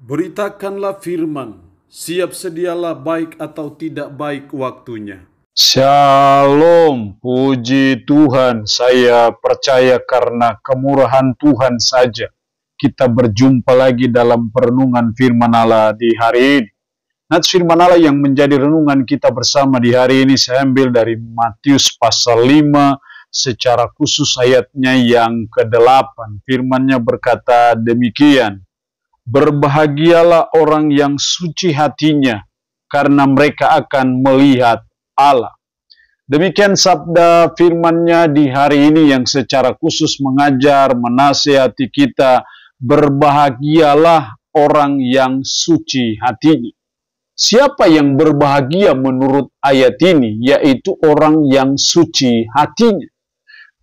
Beritakanlah firman, siap sedialah baik atau tidak baik waktunya. Shalom, puji Tuhan, saya percaya karena kemurahan Tuhan saja kita berjumpa lagi dalam perenungan firman Allah di hari ini. Nats firman Allah yang menjadi renungan kita bersama di hari ini saya ambil dari Matius pasal 5, secara khusus ayatnya yang ke-8. Firman-Nya berkata demikian, "Berbahagialah orang yang suci hatinya, karena mereka akan melihat Allah." Demikian sabda firman-Nya di hari ini yang secara khusus mengajar, menasihati kita, berbahagialah orang yang suci hatinya. Siapa yang berbahagia menurut ayat ini? Yaitu orang yang suci hatinya.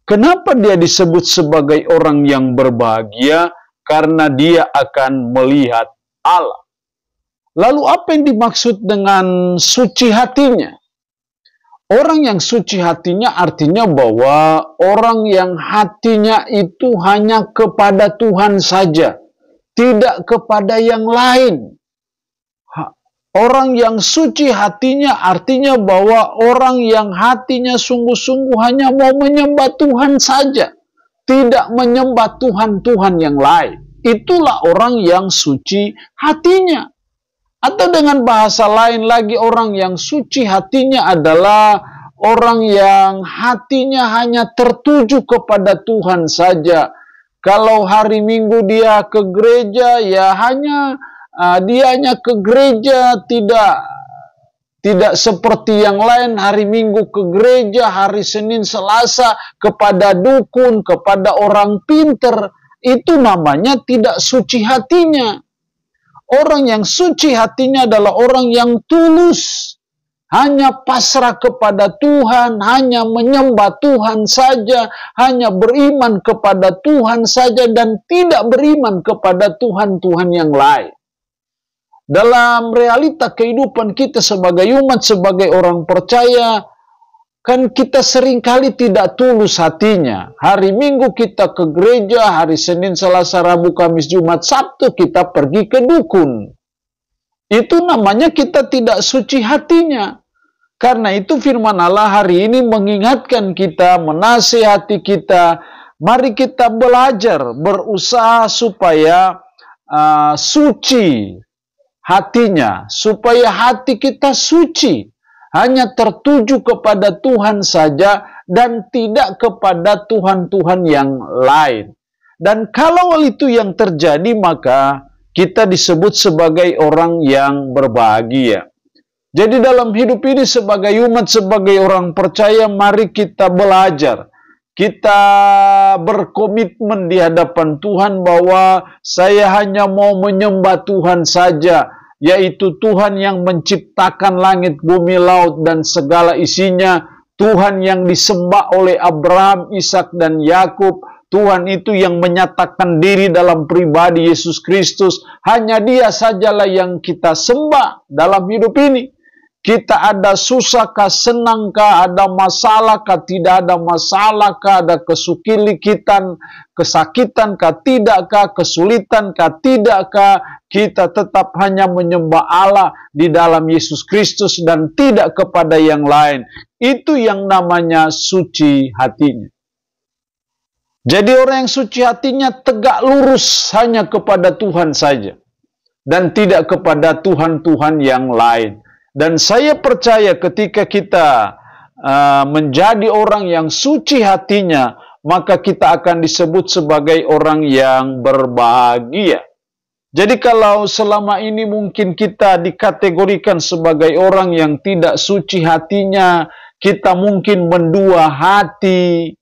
Kenapa dia disebut sebagai orang yang berbahagia? Karena dia akan melihat Allah. Lalu apa yang dimaksud dengan suci hatinya? Orang yang suci hatinya artinya bahwa orang yang hatinya itu hanya kepada Tuhan saja, tidak kepada yang lain. Orang yang suci hatinya artinya bahwa orang yang hatinya sungguh-sungguh hanya mau menyembah Tuhan saja, tidak menyembah Tuhan-Tuhan yang lain. Itulah orang yang suci hatinya. Atau dengan bahasa lain lagi, orang yang suci hatinya adalah orang yang hatinya hanya tertuju kepada Tuhan saja. Kalau hari Minggu dia ke gereja, ya dia hanya ke gereja, tidak seperti yang lain, hari Minggu ke gereja, hari Senin, Selasa kepada dukun, kepada orang pinter. Itu namanya tidak suci hatinya. Orang yang suci hatinya adalah orang yang tulus, hanya pasrah kepada Tuhan, hanya menyembah Tuhan saja, hanya beriman kepada Tuhan saja, dan tidak beriman kepada Tuhan-Tuhan yang lain. Dalam realita kehidupan kita sebagai umat, sebagai orang percaya, kan kita seringkali tidak tulus hatinya. Hari Minggu kita ke gereja, hari Senin, Selasa, Rabu, Kamis, Jumat, Sabtu kita pergi ke dukun. Itu namanya kita tidak suci hatinya. Karena itu firman Allah hari ini mengingatkan kita, menasihati kita, mari kita belajar, berusaha supaya suci hatinya, supaya hati kita suci, hanya tertuju kepada Tuhan saja dan tidak kepada Tuhan-Tuhan yang lain. Dan kalau itu yang terjadi, maka kita disebut sebagai orang yang berbahagia. Jadi dalam hidup ini sebagai umat, sebagai orang percaya, mari kita belajar. Kita berkomitmen di hadapan Tuhan bahwa saya hanya mau menyembah Tuhan saja, yaitu Tuhan yang menciptakan langit, bumi, laut, dan segala isinya. Tuhan yang disembah oleh Abraham, Ishak, dan Yakub. Tuhan itu yang menyatakan diri dalam pribadi Yesus Kristus. Hanya Dia sajalah yang kita sembah dalam hidup ini. Kita ada susahkah, senangkah, ada masalahkah, tidak ada masalahkah, ada kesulitan, kesakitankah, tidakkah, kesulitankah, tidakkah, kita tetap hanya menyembah Allah di dalam Yesus Kristus dan tidak kepada yang lain. Itu yang namanya suci hatinya. Jadi orang yang suci hatinya tegak lurus hanya kepada Tuhan saja dan tidak kepada Tuhan-Tuhan yang lain. Dan saya percaya ketika kita menjadi orang yang suci hatinya, maka kita akan disebut sebagai orang yang berbahagia. Jadi kalau selama ini mungkin kita dikategorikan sebagai orang yang tidak suci hatinya, kita mungkin mendua hati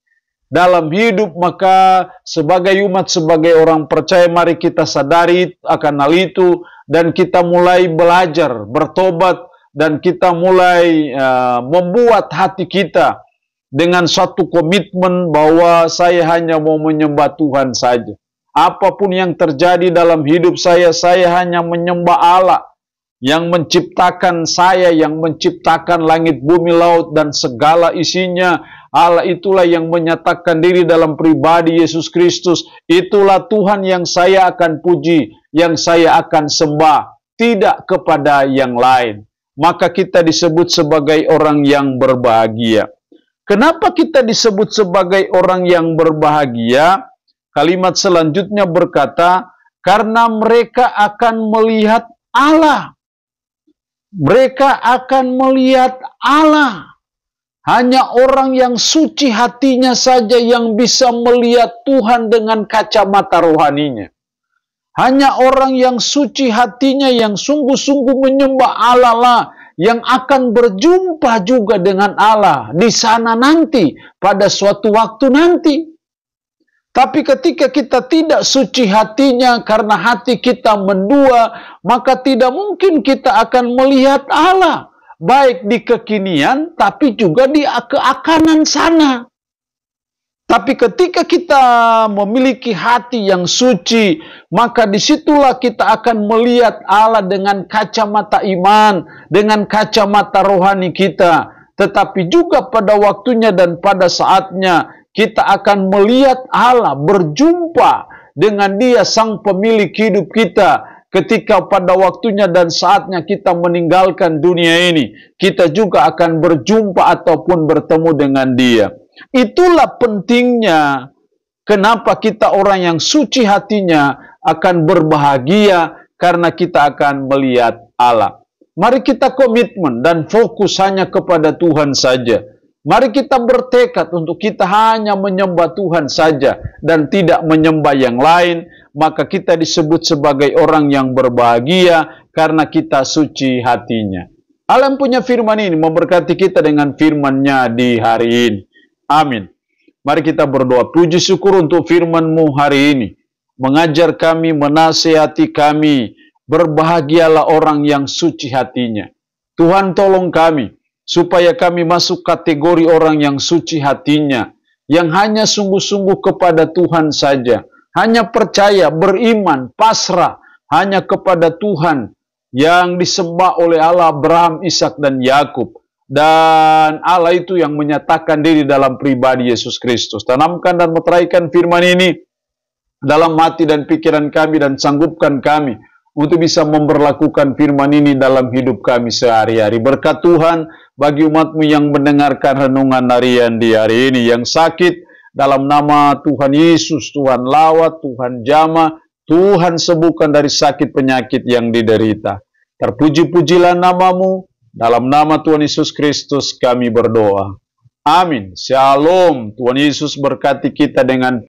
dalam hidup, maka sebagai umat, sebagai orang percaya, mari kita sadari akan hal itu dan kita mulai belajar, bertobat, dan kita mulai membuat hati kita dengan suatu komitmen bahwa saya hanya mau menyembah Tuhan saja. Apapun yang terjadi dalam hidup saya hanya menyembah Allah yang menciptakan saya, yang menciptakan langit, bumi, laut, dan segala isinya. Allah itulah yang menyatakan diri dalam pribadi Yesus Kristus. Itulah Tuhan yang saya akan puji, yang saya akan sembah, tidak kepada yang lain. Maka kita disebut sebagai orang yang berbahagia. Kenapa kita disebut sebagai orang yang berbahagia? Kalimat selanjutnya berkata, karena mereka akan melihat Allah. Mereka akan melihat Allah. Hanya orang yang suci hatinya saja yang bisa melihat Tuhan dengan kacamata rohaninya. Hanya orang yang suci hatinya, yang sungguh-sungguh menyembah Allah lah, yang akan berjumpa juga dengan Allah di sana nanti, pada suatu waktu nanti. Tapi ketika kita tidak suci hatinya karena hati kita mendua, maka tidak mungkin kita akan melihat Allah. Baik di kekinian, tapi juga di keakanan sana. Tapi ketika kita memiliki hati yang suci, maka disitulah kita akan melihat Allah dengan kacamata iman, dengan kacamata rohani kita. Tetapi juga pada waktunya dan pada saatnya, kita akan melihat Allah, berjumpa dengan Dia Sang Pemilik hidup kita. Ketika pada waktunya dan saatnya kita meninggalkan dunia ini, kita juga akan berjumpa ataupun bertemu dengan Dia. Itulah pentingnya kenapa kita orang yang suci hatinya akan berbahagia, karena kita akan melihat Allah. Mari kita komitmen dan fokus hanya kepada Tuhan saja. Mari kita bertekad untuk kita hanya menyembah Tuhan saja dan tidak menyembah yang lain. Maka kita disebut sebagai orang yang berbahagia karena kita suci hatinya. Allah yang punya firman ini memberkati kita dengan firman-Nya di hari ini. Amin. Mari kita berdoa. Puji syukur untuk firman-Mu hari ini. Mengajar kami, menasihati kami. Berbahagialah orang yang suci hatinya. Tuhan tolong kami, supaya kami masuk kategori orang yang suci hatinya. Yang hanya sungguh-sungguh kepada Tuhan saja. Hanya percaya, beriman, pasrah hanya kepada Tuhan yang disembah oleh Allah Abraham, Ishak dan Yakub. Dan Allah itu yang menyatakan diri dalam pribadi Yesus Kristus. Tanamkan dan meteraikan firman ini dalam hati dan pikiran kami dan sanggupkan kami untuk bisa memperlakukan firman ini dalam hidup kami sehari-hari. Berkat Tuhan bagi umat-Mu yang mendengarkan renungan harian di hari ini. Yang sakit, dalam nama Tuhan Yesus, Tuhan lawat, Tuhan jamah, Tuhan sembuhkan dari sakit penyakit yang diderita. Terpuji-pujilah nama-Mu, dalam nama Tuhan Yesus Kristus kami berdoa. Amin. Shalom. Tuhan Yesus berkati kita dengan